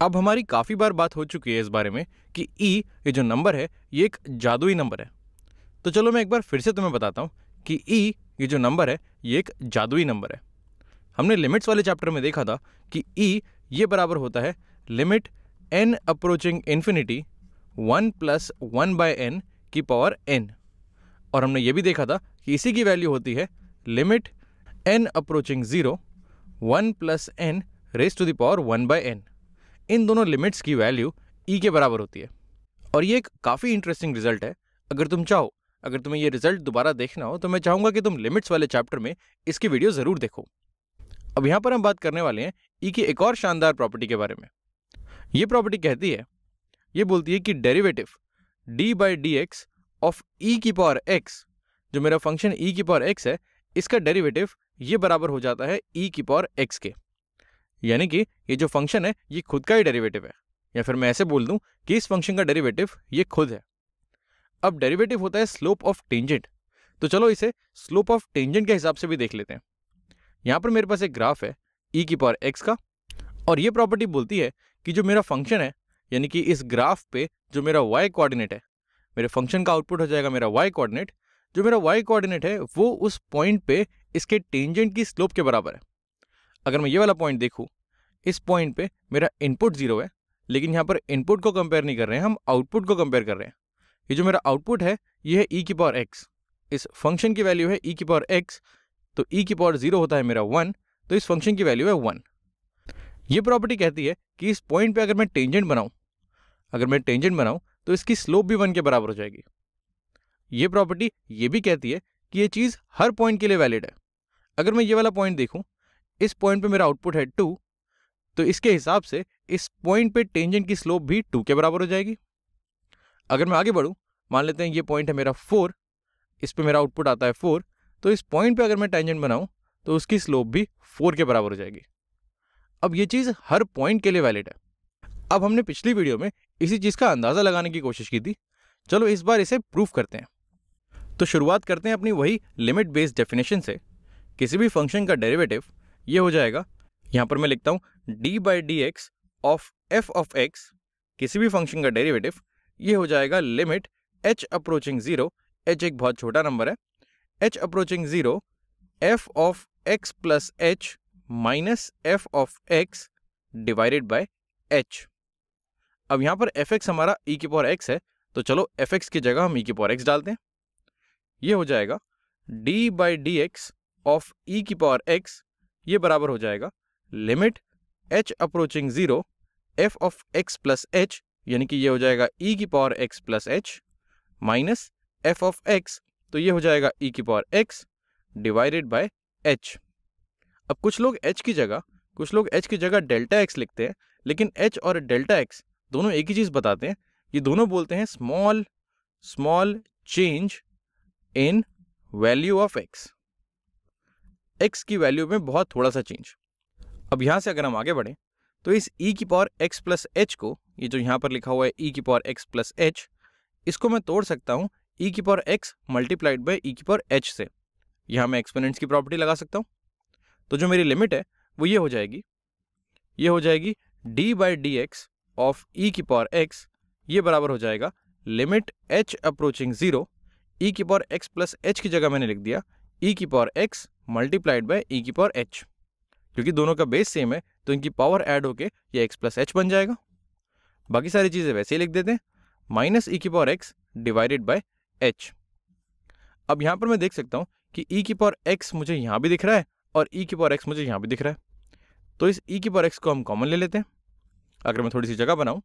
अब हमारी काफ़ी बार बात हो चुकी है इस बारे में कि ई ये जो नंबर है ये एक जादुई नंबर है। तो चलो मैं एक बार फिर से तुम्हें बताता हूँ कि ई ये जो नंबर है ये एक जादुई नंबर है। हमने लिमिट्स वाले चैप्टर में देखा था कि ई ये बराबर होता है limit N approaching infinity 1 + 1/n की पावर n। और हमने ये भी देखा था कि इसी की वैल्यू होती है limit n approaching 0 1 + n raise to the power 1/n। इन दोनों लिमिट्स की वैल्यू ई के बराबर होती है। और ये एक काफ़ी इंटरेस्टिंग रिजल्ट है। अगर तुम चाहो, अगर तुम्हें ये रिजल्ट दोबारा देखना हो तो मैं चाहूँगा कि तुम लिमिट्स वाले चैप्टर में इसकी वीडियो ज़रूर देखो। अब यहाँ पर हम बात करने वाले हैं ई की एक और शानदार प्रॉपर्टी के बारे में। ये प्रॉपर्टी कहती है, ये बोलती है कि डेरिवेटिव d/dx ऑफ ई की पावर x, जो मेरा फंक्शन ई की पावर x है, इसका डेरिवेटिव ये बराबर हो जाता है ई की पावर x के। यानी कि ये जो फंक्शन है ये खुद का ही डेरिवेटिव है, या फिर मैं ऐसे बोल दूं कि इस फंक्शन का डेरिवेटिव ये खुद है। अब डेरिवेटिव होता है स्लोप ऑफ टेंजेंट, तो चलो इसे स्लोप ऑफ टेंजेंट के हिसाब से भी देख लेते हैं। यहाँ पर मेरे पास एक ग्राफ है ई की पावर x का, और ये प्रॉपर्टी बोलती है कि जो मेरा फंक्शन है, यानी कि इस ग्राफ पे जो मेरा y कोऑर्डिनेट है, मेरे फंक्शन का आउटपुट हो जाएगा मेरा y कोऑर्डिनेट। जो मेरा y कोऑर्डिनेट है वो उस पॉइंट पे इसके टेंजेंट की स्लोप के बराबर है। अगर मैं ये वाला पॉइंट देखूँ, इस पॉइंट पे मेरा इनपुट 0 है, लेकिन यहाँ पर इनपुट को कंपेयर नहीं कर रहे हैं, हम आउटपुट को कंपेयर कर रहे हैं। ये जो मेरा आउटपुट है ये है ई की पावर x, इस फंक्शन की वैल्यू है ई की पावर x, तो ई की पावर 0 होता है मेरा 1, तो इस फंक्शन की वैल्यू है 1। ये प्रॉपर्टी कहती है कि इस पॉइंट पे अगर मैं टेंजेंट बनाऊं तो इसकी स्लोप भी 1 के बराबर हो जाएगी। ये प्रॉपर्टी ये भी कहती है कि ये चीज़ हर पॉइंट के लिए वैलिड है। अगर मैं ये वाला पॉइंट देखूं, इस पॉइंट पे मेरा आउटपुट है 2, तो इसके हिसाब से इस पॉइंट पे टेंजेंट की स्लोप भी 2 के बराबर हो जाएगी। अगर मैं आगे बढ़ूं, मान लेते हैं ये पॉइंट है मेरा 4, इस पे मेरा आउटपुट आता है 4, तो इस पॉइंट पे अगर मैं टेंजेंट बनाऊं तो उसकी स्लोप भी 4 के बराबर हो जाएगी। अब ये चीज़ हर पॉइंट के लिए वैलिड है। अब हमने पिछली वीडियो में इसी चीज़ का अंदाज़ा लगाने की कोशिश की थी, चलो इस बार इसे प्रूफ करते हैं। तो शुरुआत करते हैं अपनी वही लिमिट बेस्ड डेफिनेशन से। किसी भी फंक्शन का डेरिवेटिव ये हो जाएगा, यहाँ पर मैं लिखता हूँ d/dx of f of x। किसी भी फंक्शन का डेरिवेटिव ये हो जाएगा लिमिट h अप्रोचिंग 0, h एक बहुत छोटा नंबर है, h approaching 0 f of x plus h minus f of x divided by h। अब यहाँ पर fx हमारा e की पावर x है, तो चलो fx की जगह हम e की पावर x डालते हैं। ये हो जाएगा d/dx ऑफ e की पावर x, ये बराबर हो जाएगा limit h approaching 0 f of x plus h, यानी कि ये हो जाएगा e की power x plus h minus f of x, तो ये हो जाएगा e की power x divided by h। अब कुछ लोग h की जगह डेल्टा x लिखते हैं, लेकिन h और डेल्टा x दोनों एक ही चीज़ बताते हैं। ये दोनों बोलते हैं small change in value of x की वैल्यू में बहुत थोड़ा सा चेंज। अब यहाँ से अगर हम आगे बढ़ें तो इस e की पावर x प्लस h को, ये जो यहाँ पर लिखा हुआ है e की पावर x प्लस h, इसको मैं तोड़ सकता हूँ e की power x multiplied bye e की पावर h से। यहाँ मैं एक्सपोनेंट्स की प्रॉपर्टी लगा सकता हूँ। तो जो मेरी लिमिट है वो ये हो जाएगी d/dx ऑफ e की पावर x, ये बराबर हो जाएगा लिमिट h अप्रोचिंग 0, e की पावर x प्लस h की जगह मैंने लिख दिया e की power x multiplied bye e की पावर h। क्योंकि दोनों का बेस सेम है तो इनकी पावर ऐड होके ये x प्लस h बन जाएगा। बाकी सारी चीज़ें वैसे ही लिख देते हैं, माइनस e की power x divided by h। अब यहाँ पर मैं देख सकता हूँ कि e की पावर x मुझे यहाँ भी दिख रहा है और e की पावर x मुझे यहाँ भी दिख रहा है, तो इस e की पावर x को हम कॉमन ले लेते हैं। अगर मैं थोड़ी सी जगह बनाऊँ,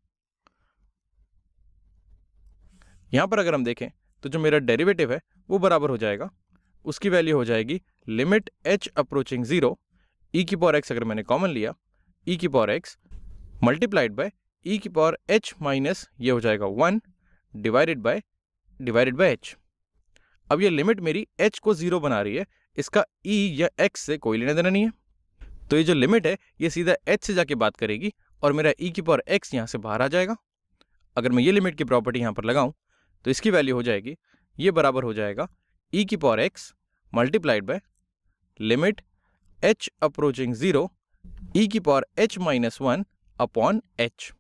यहाँ पर अगर हम देखें तो जो मेरा डेरिवेटिव है वो बराबर हो जाएगा, उसकी वैल्यू हो जाएगी लिमिट h अप्रोचिंग 0, e की पावर x अगर मैंने कॉमन लिया, e की power x multiplied bye e की पावर h माइनस ये हो जाएगा 1 डिवाइडेड बाय h। अब ये लिमिट मेरी h को 0 बना रही है, इसका e या x से कोई लेना देना नहीं है, तो ये जो लिमिट है ये सीधा h से जाके बात करेगी और मेरा e की पावर x यहाँ से बाहर आ जाएगा। अगर मैं ये लिमिट की प्रॉपर्टी यहाँ पर लगाऊं तो इसकी वैल्यू हो जाएगी, ये बराबर हो जाएगा e की power x multiplied by limit h approaching 0 e की power h minus 1 upon H.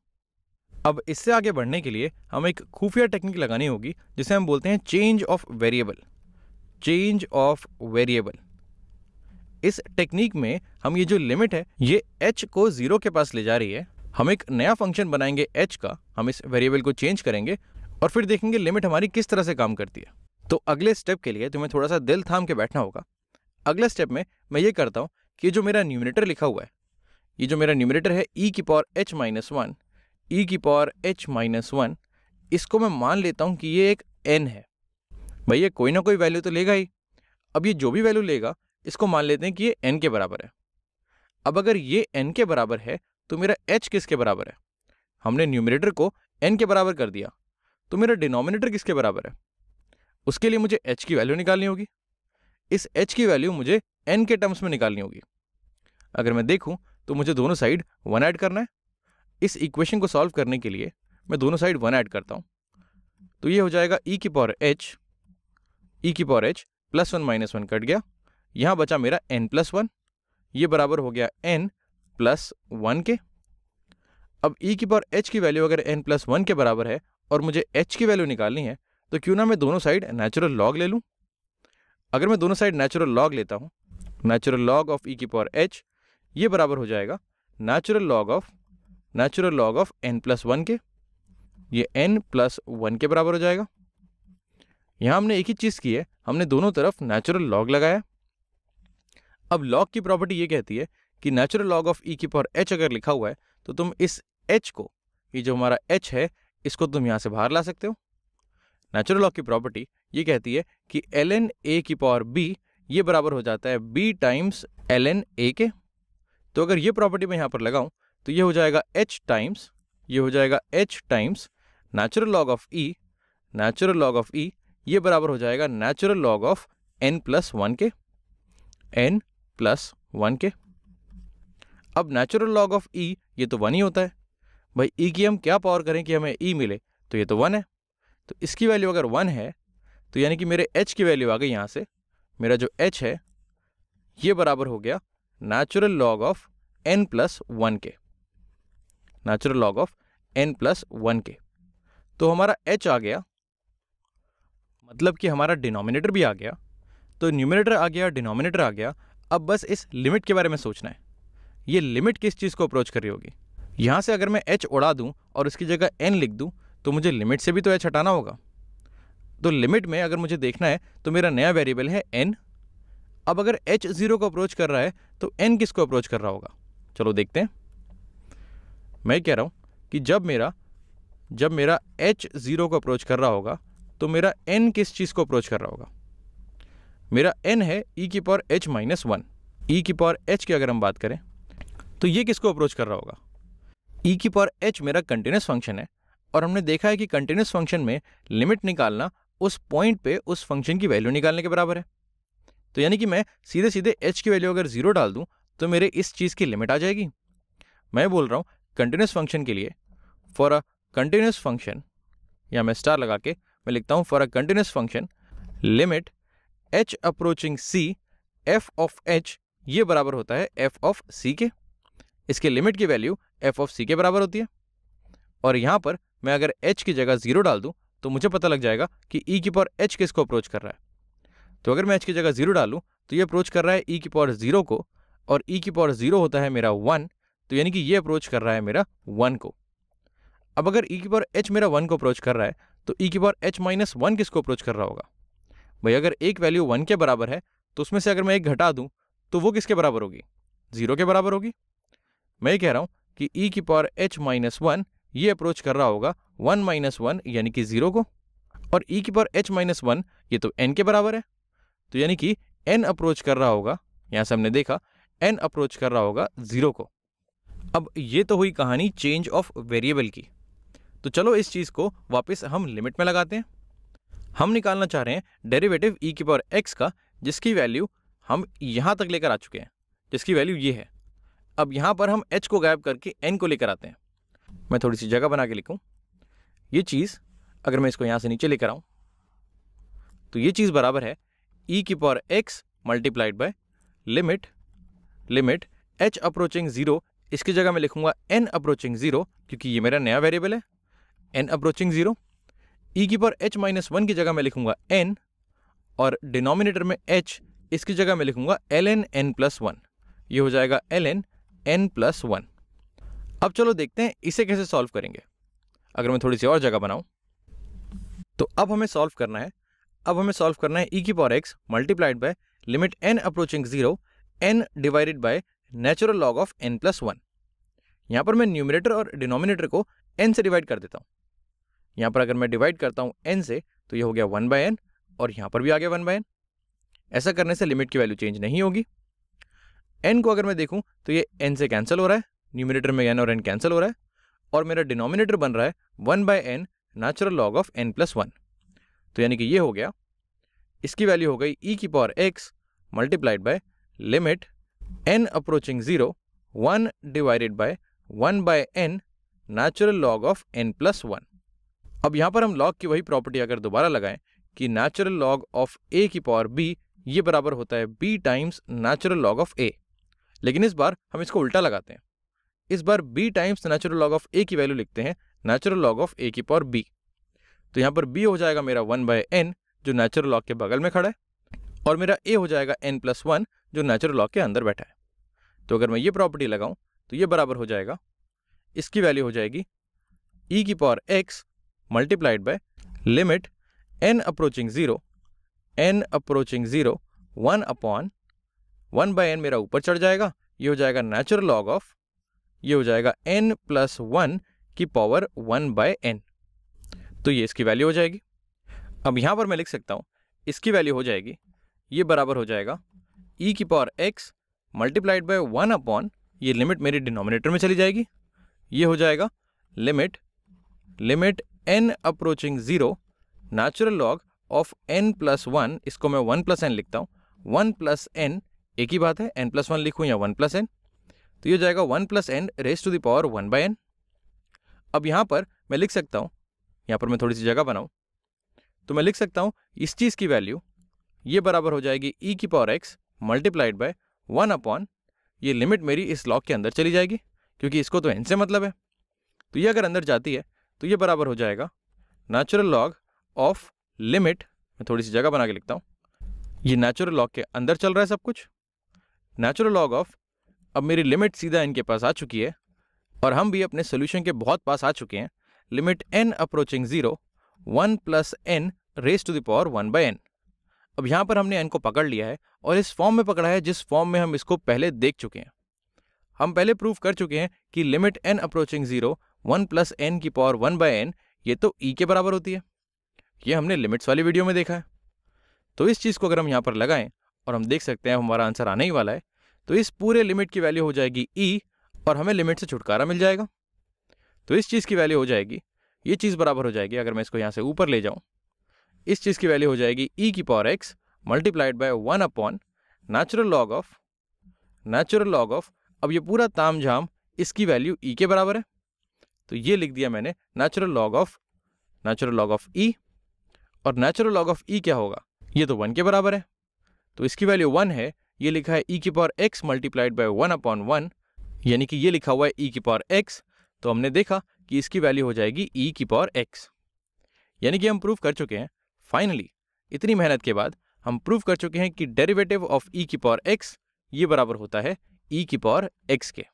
अब इससे आगे बढ़ने के लिए हमें एक खुफिया टेक्निक लगानी होगी जिसे हम बोलते हैं change of variable. Change of variable, इस टेक्निक में हम ये जो लिमिट है ये h को 0 के पास ले जा रही है। हम एक नया फंक्शन बनाएंगे h का, हम इस वेरिएबल को चेंज करेंगे और फिर देखेंगे लिमिट हमारी किस तरह से काम करती है। तो अगले स्टेप के लिए तुम्हें थोड़ा सा दिल थाम के बैठना होगा। अगले स्टेप में मैं ये करता हूँ कि जो मेरा न्यूमरेटर लिखा हुआ है, ये जो मेरा न्यूमरेटर है e की पावर h माइनस 1, e की पावर h माइनस 1, इसको मैं मान लेता हूँ कि ये एक n है। भाई ये कोई ना कोई वैल्यू तो लेगा ही। अब ये जो भी वैल्यू लेगा इसको मान लेते हैं कि ये n के बराबर है। अब अगर ये n के बराबर है तो मेरा h किसके बराबर है? हमने न्यूमरेटर को n के बराबर कर दिया, तो मेरा डिनोमिनेटर किसके बराबर है? उसके लिए मुझे h की वैल्यू निकालनी होगी। इस h की वैल्यू मुझे n के टर्म्स में निकालनी होगी। अगर मैं देखूं तो मुझे दोनों साइड 1 ऐड करना है। इस इक्वेशन को सॉल्व करने के लिए मैं दोनों साइड 1 ऐड करता हूं, तो ये हो जाएगा e की power h plus 1 minus 1 cut गया, यहां बचा मेरा n प्लस 1, ये बराबर हो गया n प्लस 1 के। अब e की पावर h की वैल्यू अगर n प्लस 1 के बराबर है और मुझे h की वैल्यू निकालनी है तो क्यों ना मैं दोनों साइड नेचुरल लॉग ले लूं। अगर मैं दोनों साइड नेचुरल लॉग लेता हूं, नेचुरल लॉग ऑफ e की पावर h, ये बराबर हो जाएगा natural log of n plus 1 के, ये n प्लस 1 के बराबर हो जाएगा। यहां हमने एक ही चीज की है, हमने दोनों तरफ नेचुरल लॉग लगाया। अब लॉग की प्रॉपर्टी ये कहती है कि नेचुरल लॉग ऑफ e की पावर h अगर लिखा हुआ है तो तुम इस h को, ये जो हमारा h है, इसको तुम यहां से बाहर ला सकते हो। नेचुरल लॉग की प्रॉपर्टी ये कहती है कि ln a की पावर b ये बराबर हो जाता है b टाइम्स ln a के। तो अगर ये प्रॉपर्टी मैं यहां पर लगाऊं तो ये हो जाएगा h times natural log of e, ये बराबर हो जाएगा natural log of n plus 1 के। अब नेचुरल लॉग ऑफ e ये तो 1 ही होता है। भाई e की हम क्या पावर करें कि हमें e मिले, तो ये तो 1 है। तो इसकी वैल्यू अगर 1 है तो यानी कि मेरे h की वैल्यू आ गई यहाँ से। मेरा जो h है ये बराबर हो गया natural log of n plus 1 के, तो हमारा h आ गया, मतलब कि हमारा डिनोमिनेटर भी आ गया। तो न्यूमरेटर आ गया, डिनोमिनेटर आ गया। अब बस इस लिमिट के बारे में सोचना है, ये लिमिट किस चीज़ को अप्रोच कर रही होगी। यहाँ से अगर मैं h उड़ा दूँ और उसकी जगह n लिख दूँ तो मुझे लिमिट से भी तो h हटाना होगा। तो लिमिट में अगर मुझे देखना है तो मेरा नया वेरिएबल है n। अब अगर h 0 को अप्रोच कर रहा है तो n किसको अप्रोच कर रहा होगा? चलो देखते हैं। मैं कह रहा हूँ कि जब मेरा h 0 को अप्रोच कर रहा होगा तो मेरा n किस चीज़ को अप्रोच कर रहा होगा? मेरा n है e की पावर h माइनस 1। e की पावर h की अगर हम बात करें तो ये किसको अप्रोच कर रहा होगा? e की पावर h मेरा कंटिन्यूस फंक्शन है और हमने देखा है कि कंटिन्यूस फंक्शन में लिमिट निकालना उस पॉइंट पे उस फंक्शन की वैल्यू निकालने के बराबर है। तो यानी कि मैं सीधे सीधे h की वैल्यू अगर 0 डाल दूं तो मेरे इस चीज़ की लिमिट आ जाएगी। मैं बोल रहा हूँ कंटिन्यूस फंक्शन के लिए, फॉर अ कंटिन्यूस फंक्शन, या मैं स्टार लगा के मैं लिखता हूँ for a continuous function limit h approaching c f of h ये बराबर होता है f ऑफ c के। इसके लिमिट की वैल्यू f ऑफ c के बराबर होती है। और यहाँ पर मैं अगर h की जगह 0 डाल दूँ तो मुझे पता लग जाएगा कि e की पावर h किसको अप्रोच कर रहा है। तो अगर मैं h की जगह 0 डालूँ तो ये अप्रोच कर रहा है e की पावर 0 को, और e की पावर 0 होता है मेरा 1, तो यानी कि ये अप्रोच कर रहा है मेरा 1 को। अब अगर e की पावर h मेरा 1 को अप्रोच कर रहा है तो e की पावर h माइनस 1 किसको अप्रोच कर रहा होगा? भाई अगर एक वैल्यू 1 के बराबर है तो उसमें से अगर मैं एक घटा दूं तो वो किसके बराबर होगी? 0 के बराबर होगी। मैं ये कह रहा हूं कि e की पावर h माइनस 1 ये अप्रोच कर रहा होगा 1 माइनस 1 यानी कि 0 को, और e की पावर h माइनस 1 ये तो n के बराबर है, तो यानी कि n अप्रोच कर रहा होगा, यहाँ से हमने देखा n अप्रोच कर रहा होगा 0 को। अब ये तो हुई कहानी चेंज ऑफ वेरिएबल की। तो चलो इस चीज़ को वापस हम लिमिट में लगाते हैं। हम निकालना चाह रहे हैं डेरिवेटिव e की पावर x का, जिसकी वैल्यू हम यहाँ तक लेकर आ चुके हैं, जिसकी वैल्यू ये है। अब यहाँ पर हम h को गायब करके n को लेकर आते हैं। मैं थोड़ी सी जगह बना के लिखूँ। ये चीज़ अगर मैं इसको यहाँ से नीचे लेकर आऊँ तो ये चीज़ बराबर है e की power x multiplied by limit h approaching 0 इसकी जगह मैं लिखूंगा n अप्रोचिंग 0, क्योंकि ये मेरा नया वेरिएबल है, n अप्रोचिंग 0। e की पावर h माइनस 1 की जगह मैं लिखूंगा n, और डिनोमिनेटर में h, इसकी जगह मैं लिखूंगा ln n प्लस 1। ये हो जाएगा ln n प्लस 1। अब चलो देखते हैं इसे कैसे सॉल्व करेंगे। अगर मैं थोड़ी सी और जगह बनाऊं तो अब हमें सॉल्व करना है e की power x multiplied by limit n approaching 0 n divided by natural log of n plus 1। यहाँ पर मैं न्यूमरेटर और डिनोमिनेटर को n से डिवाइड कर देता हूँ। यहाँ पर अगर मैं डिवाइड करता हूँ n से तो ये हो गया 1 बाय n, और यहाँ पर भी आ गया 1 बाय n। ऐसा करने से लिमिट की वैल्यू चेंज नहीं होगी। n को अगर मैं देखूँ तो ये n से कैंसिल हो रहा है, न्यूमरेटर में n और n कैंसिल हो रहा है, और मेरा डिनोमिनेटर बन रहा है 1 by n natural log of n plus 1। तो यानी कि ये हो गया, इसकी वैल्यू हो गई e की power x multiplied by limit n approaching 0 1 divided by 1 by n natural log of n plus 1। अब यहाँ पर हम लॉग की वही प्रॉपर्टी अगर दोबारा लगाएं कि नेचुरल लॉग ऑफ a की पावर b ये बराबर होता है b times natural log of a, लेकिन इस बार हम इसको उल्टा लगाते हैं। इस बार b times natural log of a की वैल्यू लिखते हैं नेचुरल लॉग ऑफ a की पावर b। तो यहाँ पर b हो जाएगा मेरा 1 बाय n जो नेचुरल लॉग के बगल में खड़ा है, और मेरा a हो जाएगा n प्लस 1 जो नेचुरल लॉग के अंदर बैठा है। तो अगर मैं ये प्रॉपर्टी लगाऊं तो ये बराबर हो जाएगा, इसकी वैल्यू हो जाएगी e की power x multiplied by limit n approaching 0 1 upon 1 by n मेरा ऊपर चढ़ जाएगा, ये हो जाएगा नेचुरल लॉग ऑफ, ये हो जाएगा n प्लस 1 की पावर 1 बाय n। तो ये इसकी वैल्यू हो जाएगी। अब यहाँ पर मैं लिख सकता हूँ इसकी वैल्यू हो जाएगी, ये बराबर हो जाएगा e की power x multiplied bye 1 upon, ये लिमिट मेरी डिनोमिनेटर में चली जाएगी, ये हो जाएगा limit n approaching 0 natural log of n plus 1, इसको मैं 1 प्लस n लिखता हूँ, 1 प्लस n एक ही बात है, n प्लस 1 लिखूँ या 1 प्लस n, तो ये हो जाएगा 1 plus n raise to the power 1 by n। अब यहाँ पर मैं लिख सकता हूँ, यहाँ पर मैं थोड़ी सी जगह बनाऊँ तो मैं लिख सकता हूँ इस चीज़ की वैल्यू ये बराबर हो जाएगी e की power x multiplied bye 1 upon, ये लिमिट मेरी इस लॉग के अंदर चली जाएगी क्योंकि इसको तो n से मतलब है, तो ये अगर अंदर जाती है तो ये बराबर हो जाएगा नेचुरल लॉग ऑफ लिमिट, मैं थोड़ी सी जगह बना के लिखता हूँ, ये नेचुरल लॉग के अंदर चल रहा है सब कुछ, नेचुरल लॉग ऑफ, अब मेरी लिमिट सीधा इनके पास आ चुकी है और हम भी अपने सोल्यूशन के बहुत पास आ चुके हैं, limit n approaching 0 1 plus n raise to the power 1 by n। अब यहाँ पर हमने n को पकड़ लिया है और इस फॉर्म में पकड़ा है जिस फॉर्म में हम इसको पहले देख चुके हैं। हम पहले प्रूव कर चुके हैं कि limit n approaching 0 1 plus n की पावर 1 बाय n ये तो e के बराबर होती है, ये हमने लिमिट्स वाली वीडियो में देखा है। तो इस चीज़ को अगर हम यहाँ पर लगाएं और हम देख सकते हैं हमारा आंसर आने ही वाला है, तो इस पूरे लिमिट की वैल्यू हो जाएगी e और हमें लिमिट से छुटकारा मिल जाएगा। तो इस चीज़ की वैल्यू हो जाएगी, ये चीज़ बराबर हो जाएगी, अगर मैं इसको यहाँ से ऊपर ले जाऊँ, इस चीज़ की वैल्यू हो जाएगी e की power x multiplied bye 1 upon natural log of, अब ये पूरा तामझाम इसकी वैल्यू e के बराबर है, तो ये लिख दिया मैंने नेचुरल लॉग ऑफ e, और नेचुरल लॉग ऑफ e क्या होगा, ये तो 1 के बराबर है, तो इसकी वैल्यू 1 है, ये लिखा है e की power x multiplied bye 1 upon 1, यानी कि ये लिखा हुआ है e की पावर x, तो हमने देखा कि इसकी वैल्यू हो जाएगी e की पावर x, यानी कि हम प्रूव कर चुके हैं फाइनली, इतनी मेहनत के बाद हम प्रूव कर चुके हैं कि डेरिवेटिव ऑफ e की पावर x ये बराबर होता है e की पावर x के।